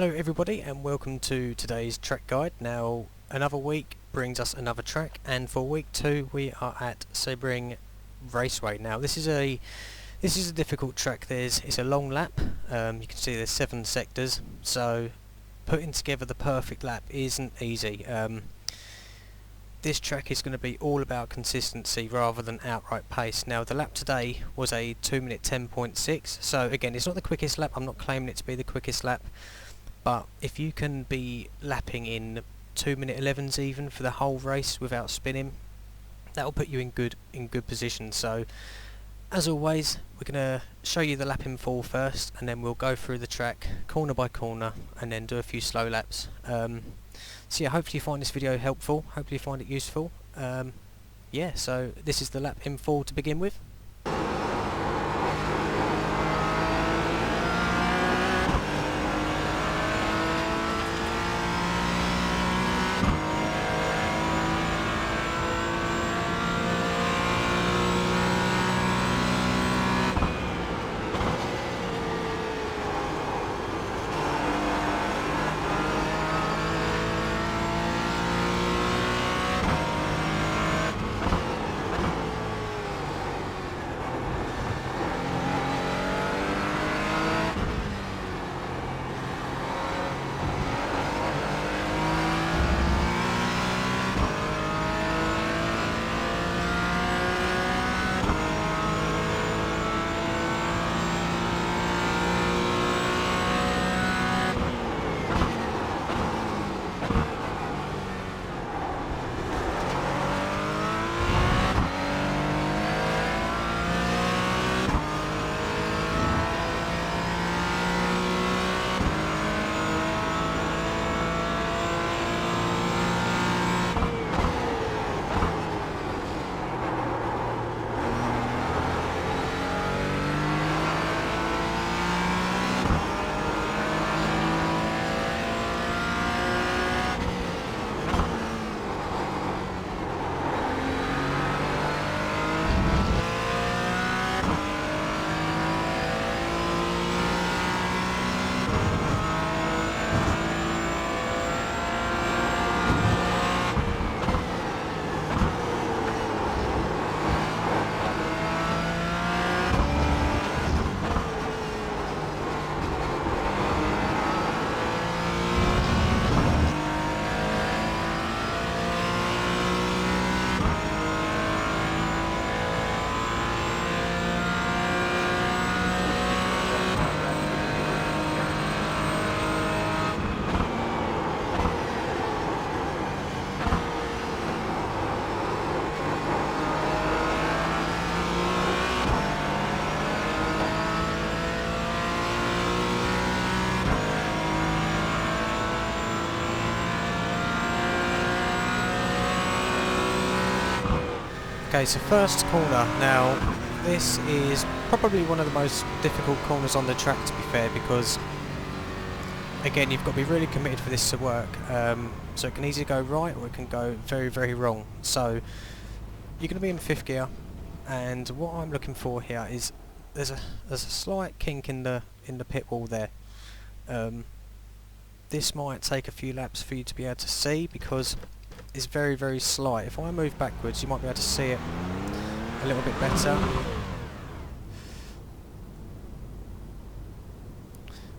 Hello everybody and welcome to today's track guide. Now another week brings us another track, and for week 2 we are at Sebring Raceway. Now this is a difficult track. It's a long lap. You can see there's 7 sectors, so putting together the perfect lap isn't easy. This track is going to be all about consistency rather than outright pace. Now the lap today was a 2 minute 10.6, so again it's not the quickest lap. I'm not claiming it to be the quickest lap, but if you can be lapping in 2 minute 11s even for the whole race without spinning, that will put you in good position. So as always, we're going to show you the lap in full first, and then we'll go through the track corner by corner and then do a few slow laps. So yeah, hopefully you find this video helpful, hopefully you find it useful. Yeah, so this is the lap in full to begin with. Okay, so first corner. Now this is probably one of the most difficult corners on the track, to be fair, because again you've got to be really committed for this to work. So it can either go right or it can go very wrong. So you're going to be in 5th gear, and what I'm looking for here is there's a slight kink in the pit wall there. This might take a few laps for you to be able to see because it's very slight. If I move backwards you might be able to see it a little bit better,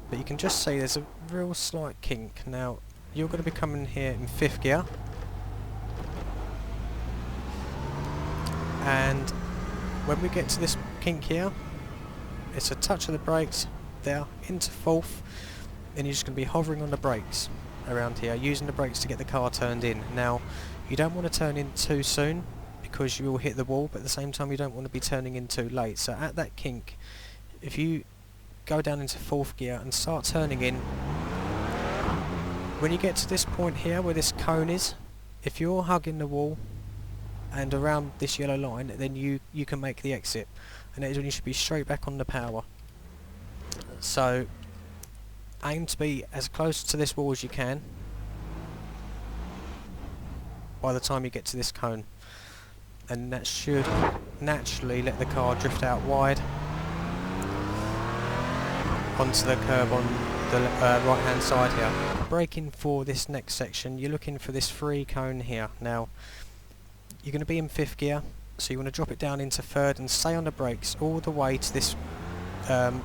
but you can just see there's a real slight kink. Now you're going to be coming here in 5th gear, and when we get to this kink here, it's a touch of the brakes there into 4th, then you're just going to be hovering on the brakes around here, using the brakes to get the car turned in. Now you don't want to turn in too soon because you will hit the wall, but at the same time you don't want to be turning in too late. So at that kink, if you go down into 4th gear and start turning in, when you get to this point here where this cone is, if you're hugging the wall and around this yellow line, then you can make the exit, and that is when you should be straight back on the power. So aim to be as close to this wall as you can by the time you get to this cone, and that should naturally let the car drift out wide onto the curb on the right hand side here. Braking for this next section, you're looking for this free cone here. Now you're going to be in 5th gear, so you want to drop it down into 3rd and stay on the brakes all the way to this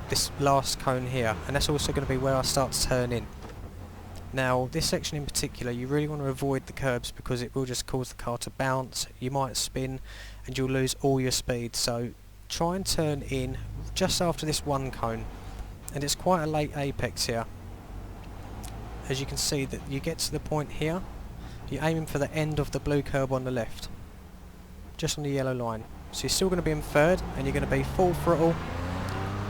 this last cone here, and that's also going to be where I start to turn in. Now this section in particular, you really want to avoid the curbs because it will just cause the car to bounce, you might spin and you'll lose all your speed. So try and turn in just after this one cone, and it's quite a late apex here. As you can see that you get to the point here, you're aiming for the end of the blue curb on the left, just on the yellow line. So you're still going to be in 3rd and you're going to be full throttle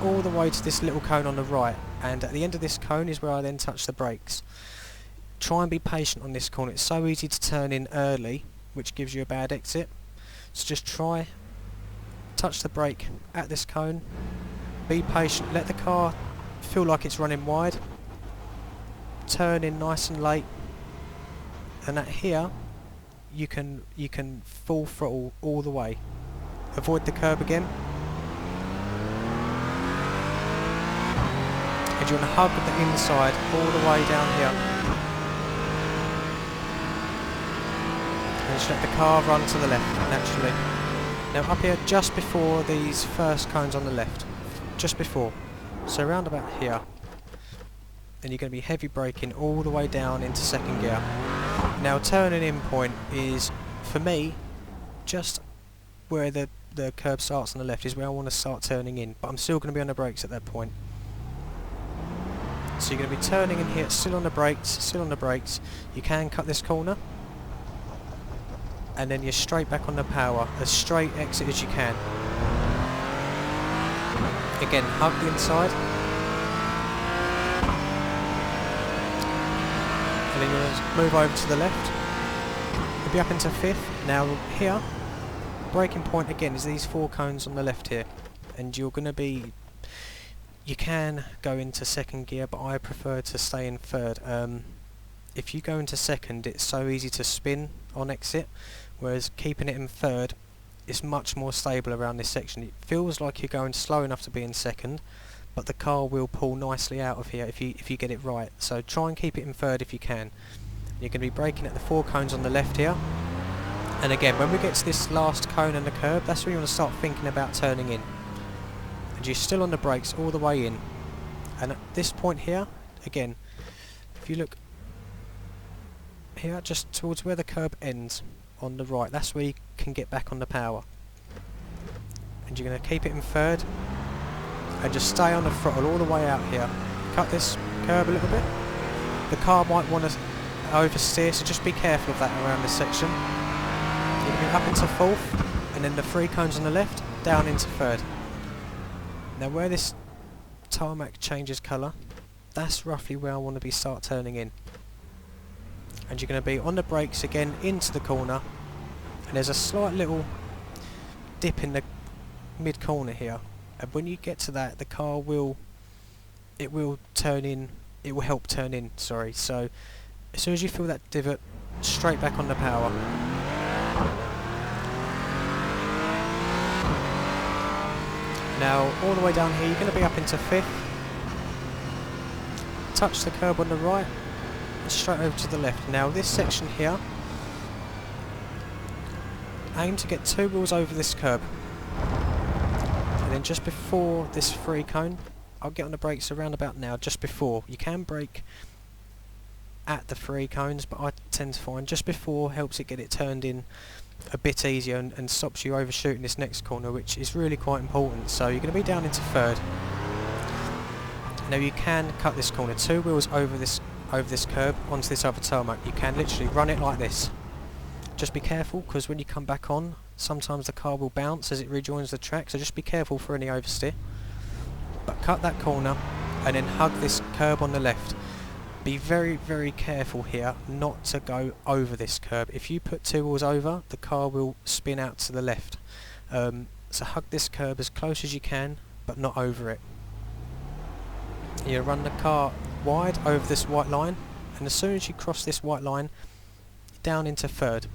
all the way to this little cone on the right, and at the end of this cone is where I then touch the brakes. Try and be patient on this corner, it's so easy to turn in early, which gives you a bad exit. So just try, touch the brake at this cone, be patient, let the car feel like it's running wide, turn in nice and late, and at here you can full throttle all the way. Avoid the curb again, and you want to hug the inside all the way down here. And just let the car run to the left naturally. Now up here just before these first cones on the left, just before, so around about here, then you're going to be heavy braking all the way down into 2nd gear. Now turning in point is, for me, just where the curb starts on the left is where I want to start turning in, but I'm still going to be on the brakes at that point. So you're going to be turning in here, still on the brakes, you can cut this corner, and then you're straight back on the power, as straight exit as you can. Again, hug the inside, and then you're going to move over to the left, you'll be up into 5th. Now here, braking point again is these 4 cones on the left here, and you're going to be, you can go into 2nd gear, but I prefer to stay in 3rd. If you go into 2nd, it's so easy to spin on exit, whereas keeping it in 3rd is much more stable around this section. It feels like you're going slow enough to be in 2nd, but the car will pull nicely out of here if you get it right. So try and keep it in 3rd if you can. You're going to be braking at the 4 cones on the left here, and again when we get to this last cone and the curb, that's when you want to start thinking about turning in. And you're still on the brakes all the way in, and at this point here, again, if you look here just towards where the curb ends on the right, that's where you can get back on the power. And you're going to keep it in 3rd and just stay on the throttle all the way out here. Cut this curb a little bit. The car might want to oversteer, so just be careful of that around this section. You're going to be up into 4th, and then the 3 cones on the left, down into 3rd. Now where this tarmac changes colour, that's roughly where I want to be start turning in. And you're going to be on the brakes again into the corner, and there's a slight little dip in the mid corner here, and when you get to that, the car will turn in, it will help turn in, sorry. So as soon as you feel that divot, straight back on the power. Now all the way down here, you're going to be up into 5th, touch the curb on the right, straight over to the left. Now this section here, aim to get 2 wheels over this curb, and then just before this 3 cone, I'll get on the brakes around about now, just before. You can brake at the 3 cones, but I tend to find just before helps it get it turned in a bit easier, and stops you overshooting this next corner, which is really quite important. So you're going to be down into 3rd. Now you can cut this corner, 2 wheels over this curb onto this other tarmac. You can literally run it like this. Just be careful, because when you come back on, sometimes the car will bounce as it rejoins the track, so just be careful for any oversteer. But cut that corner and then hug this curb on the left. Be very, very careful here not to go over this curb. If you put 2 wheels over, the car will spin out to the left. So hug this curb as close as you can, but not over it. You run the car wide over this white line, and as soon as you cross this white line, down into 3rd.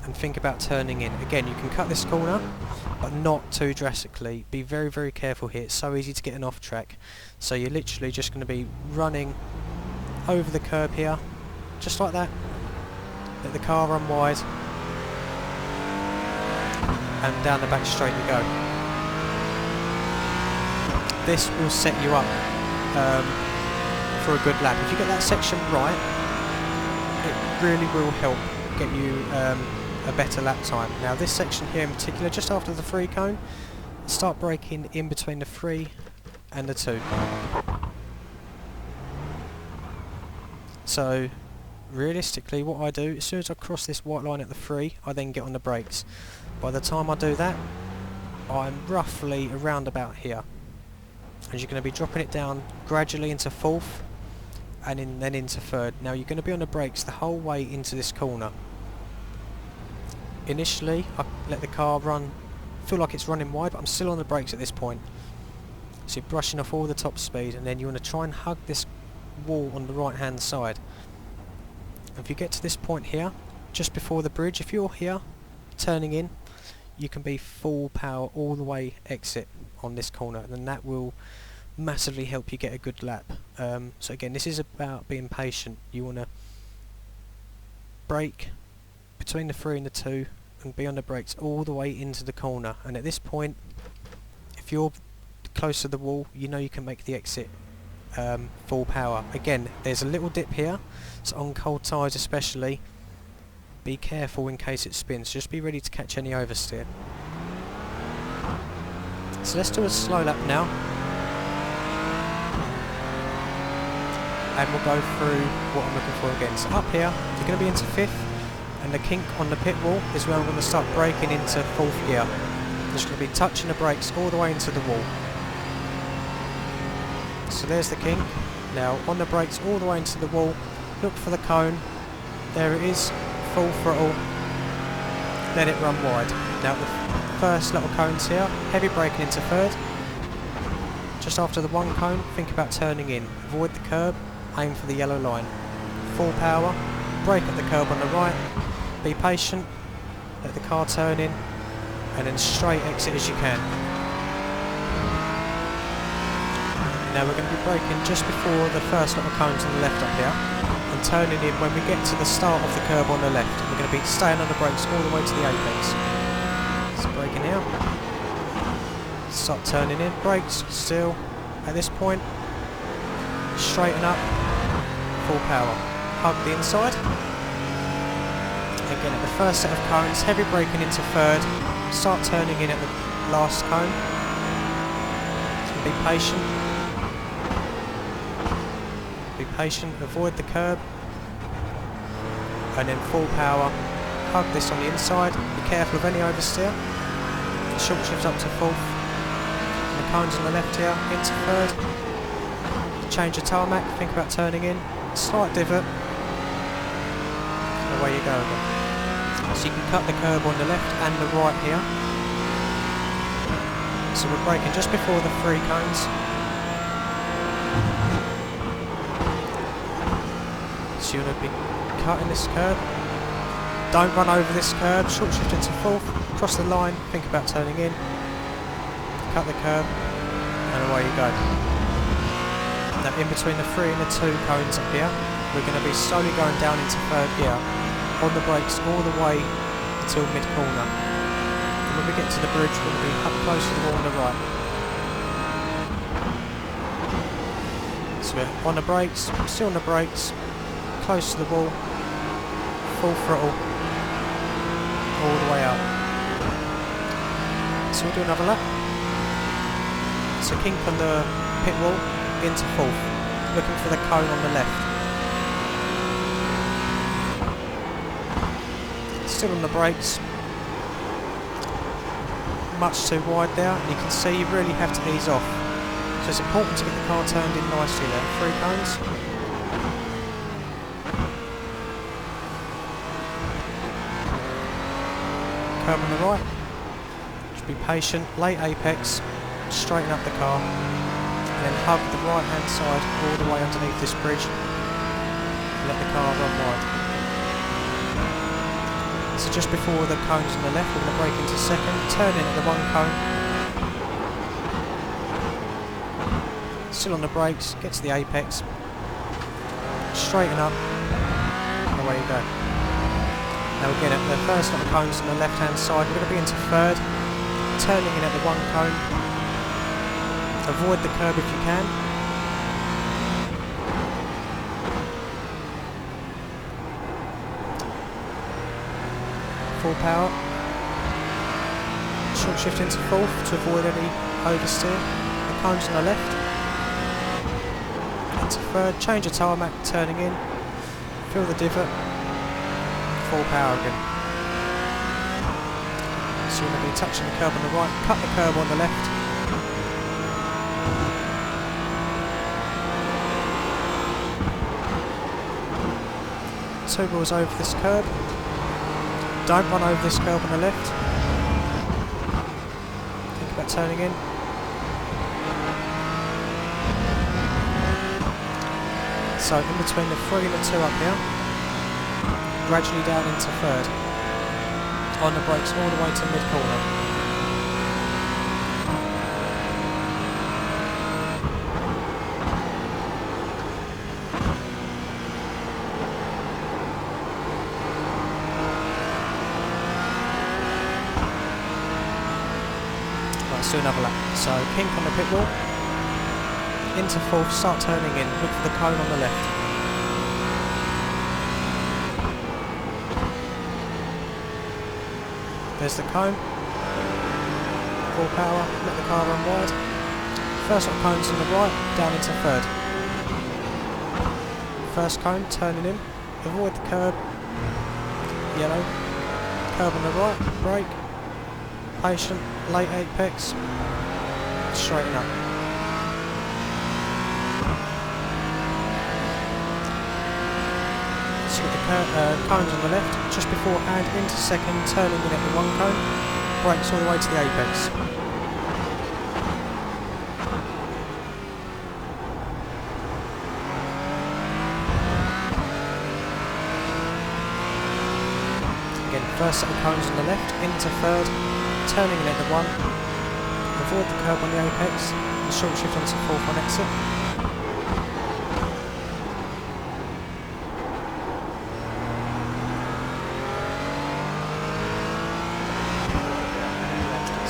and think about turning in. Again, you can cut this corner, but not too drastically. Be very, very careful here. It's so easy to get an off track. So you're literally just going to be running over the curb here, just like that. Let the car run wide, and down the back straight you go. This will set you up for a good lap. If you get that section right, it really will help get you a better lap time. Now this section here in particular, just after the 3 cone, start braking in between the 3 and the 2. So realistically what I do, as soon as I cross this white line at the 3, I then get on the brakes. By the time I do that, I'm roughly around about here. And you're going to be dropping it down gradually into 4th and then into 3rd. Now you're going to be on the brakes the whole way into this corner. Initially I let the car run, feel like it's running wide, but I'm still on the brakes at this point. So you're brushing off all the top speed, and then you want to try and hug this wall on the right hand side. If you get to this point here, just before the bridge, if you're here turning in, you can be full power all the way exit on this corner, and then that will massively help you get a good lap. So again, this is about being patient. You want to brake between the 3 and the 2 and be on the brakes all the way into the corner, and at this point, if you're close to the wall, you know you can make the exit full power. Again, there's a little dip here, so on cold tyres especially, be careful in case it spins. Just be ready to catch any oversteer. So let's do a slow lap now, and we'll go through what I'm looking for again. So up here, you're going to be into 5th, and the kink on the pit wall is where I'm going to start braking into 4th gear. I'm just going to be touching the brakes all the way into the wall. So there's the kink. Now on the brakes all the way into the wall, look for the cone. There it is, full throttle, let it run wide. Now the first little cones here, heavy braking into 3rd. Just after the 1 cone, think about turning in. Avoid the curb, aim for the yellow line. Full power, brake at the curb on the right, be patient, let the car turn in, and then straight exit as you can. Now we're going to be braking just before the first little cones on the left up here, and turning in when we get to the start of the curb on the left. We're going to be staying on the brakes all the way to the apex. So braking out, start turning in, brakes still. At this point, straighten up, full power, hug the inside. Again at the first set of cones, heavy braking into 3rd, start turning in at the last cone. So be patient. Be patient, avoid the curb, and then full power, hug this on the inside, be careful of any oversteer, short shift up to 4th, and the cones on the left here, into 3rd, change the tarmac, think about turning in, slight divot, and away you go again. So you can cut the curb on the left and the right here, so we're braking just before the 3 cones. So you want to be cutting this curb, don't run over this curb, short shift into 4th, cross the line, think about turning in, cut the curb, and away you go. Now in between the 3 and the 2 cones up here, we're going to be slowly going down into 3rd gear, on the brakes all the way until mid-corner. And when we get to the bridge, we're going to be up close to the wall on the right. So we're on the brakes, still on the brakes, close to the wall, full throttle, all the way up. So we'll do another lap. So kink on the pit wall, into 4th, looking for the cone on the left. Still on the brakes, much too wide there, and you can see you really have to ease off. So it's important to get the car turned in nicely there. 3 cones. Curb on the right, just be patient, late apex, straighten up the car, and then hug the right hand side all the way underneath this bridge, and let the car run wide. So just before the cones on the left, we're going to brake into second, turn in at the one cone. Still on the brakes, get to the apex, straighten up, and away you go. Now again, at the first lot of cones on the left hand side, we're going to be into third, turning in at the one cone. Avoid the curb if you can. Full power. Short shift into fourth to avoid any oversteer. The cones on the left. Into third. Change the tarmac, turning in. Fill the divot. Full power again. So you're going to be touching the curb on the right. Cut the curb on the left. Two wheels over this curb. Don't run over this curb on the left. Think about turning in. So in between the 3 and the 2 up here, gradually down into third. On the brakes all the way to mid-corner. Let's do another lap. So kink on the pit wall, into fourth, start turning in, look for the cone on the left. There's the cone, full power, let the car run wide. First lot of cones on the right, down into third. First cone, turning in, avoid the curb, yellow, curb on the right, brake. Patient, late apex, straighten up. So with the cones on the left, just beforehand, into second, turning in at the one cone, brakes all the way to the apex. Again, first set of cones on the left, into third, turning in at the one, avoid the curb on the apex, and short shift onto fourth on exit.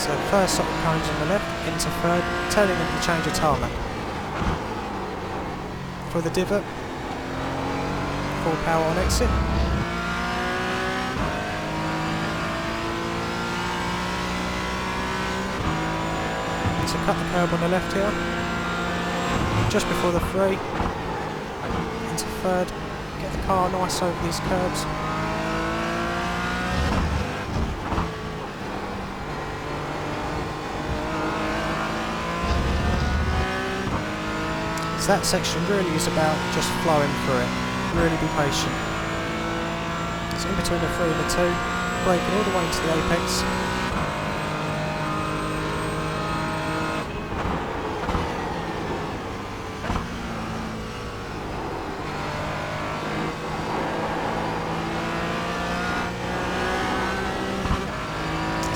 So first set of cones on the left, into third, turning in to change of tarmac. For the divot, full power on exit. So cut the curb on the left here, just before the 3, into third, get the car nice over these curbs. So that section really is about just flowing through it, really be patient. So in between the 3 and the 2, braking all the way into the apex.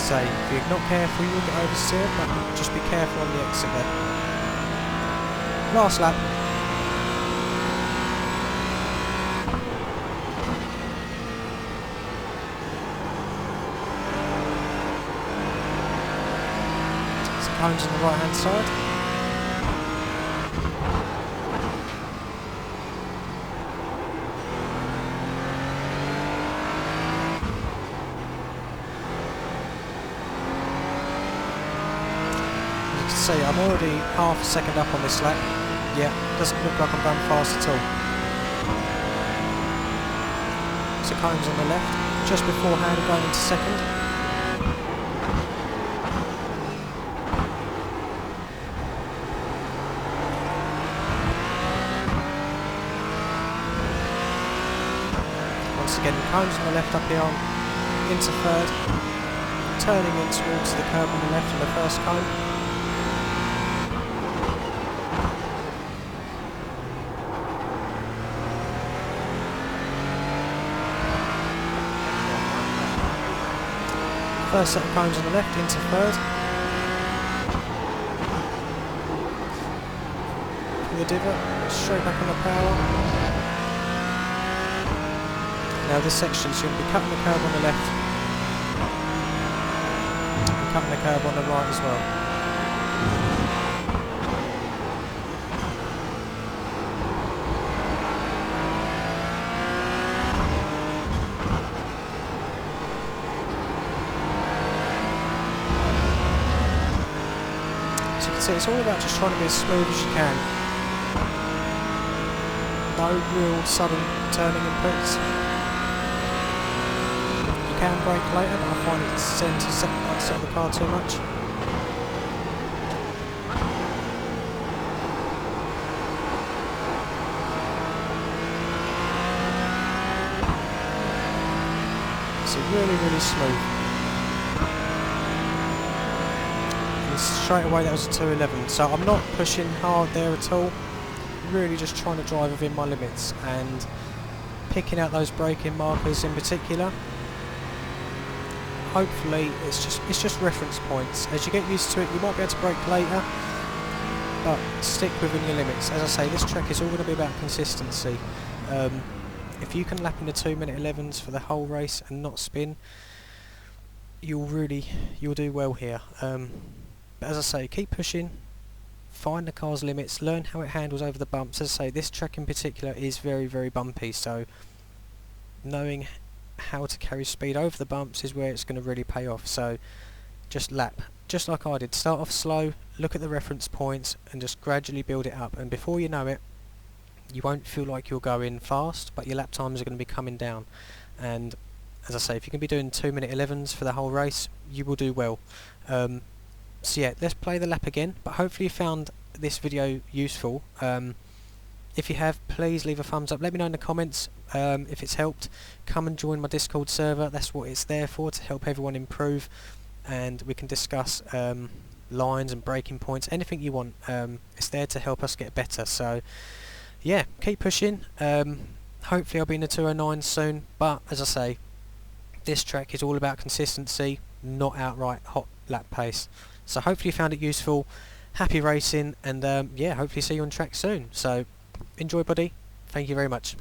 Say, if you're not careful you will get oversteered, but just be careful on the exit there. Last lap. So cones on the right hand side. See, I'm already half a second up on this lap. Yeah, doesn't look like I'm going fast at all. So cones on the left, just beforehand going into second. Once again, cones on the left up here on into third, turning in towards the curb on the left on the first cone. First set of cones on the left into third. Pull the divot, straight back on the power. Now this section, so you're going to be cutting the curb on the left and cutting the curb on the right as well. So you can see it's all about just trying to be as smooth as you can. No real sudden turning inputs. You can brake later, but I find it tends to set the car too much. So really smooth. And straight away that was a 211. So I'm not pushing hard there at all. Really just trying to drive within my limits and picking out those braking markers in particular. Hopefully it's just reference points. As you get used to it, you might be able to brake later, but stick within your limits. As I say, this track is all going to be about consistency. If you can lap in the 2-minute 11s for the whole race and not spin, you'll do well here. But as I say, keep pushing, find the car's limits, learn how it handles over the bumps. As I say, this track in particular is very bumpy, so knowing how to carry speed over the bumps is where it's going to really pay off. So just lap, just like I did. Start off slow, look at the reference points and just gradually build it up, and before you know it, you won't feel like you're going fast, but your lap times are going to be coming down. And as I say, if you can be doing 2-minute 11s for the whole race, you will do well. So yeah, let's play the lap again, but hopefully you found this video useful. If you have, please leave a thumbs up. Let me know in the comments if it's helped. Come and join my Discord server. That's what it's there for, to help everyone improve, and we can discuss lines and braking points, anything you want. It's there to help us get better. So yeah, keep pushing. Hopefully I'll be in the 209 soon, but as I say, this track is all about consistency, not outright hot lap pace. So hopefully you found it useful. Happy racing, and yeah, hopefully see you on track soon. So enjoy, buddy. Thank you very much.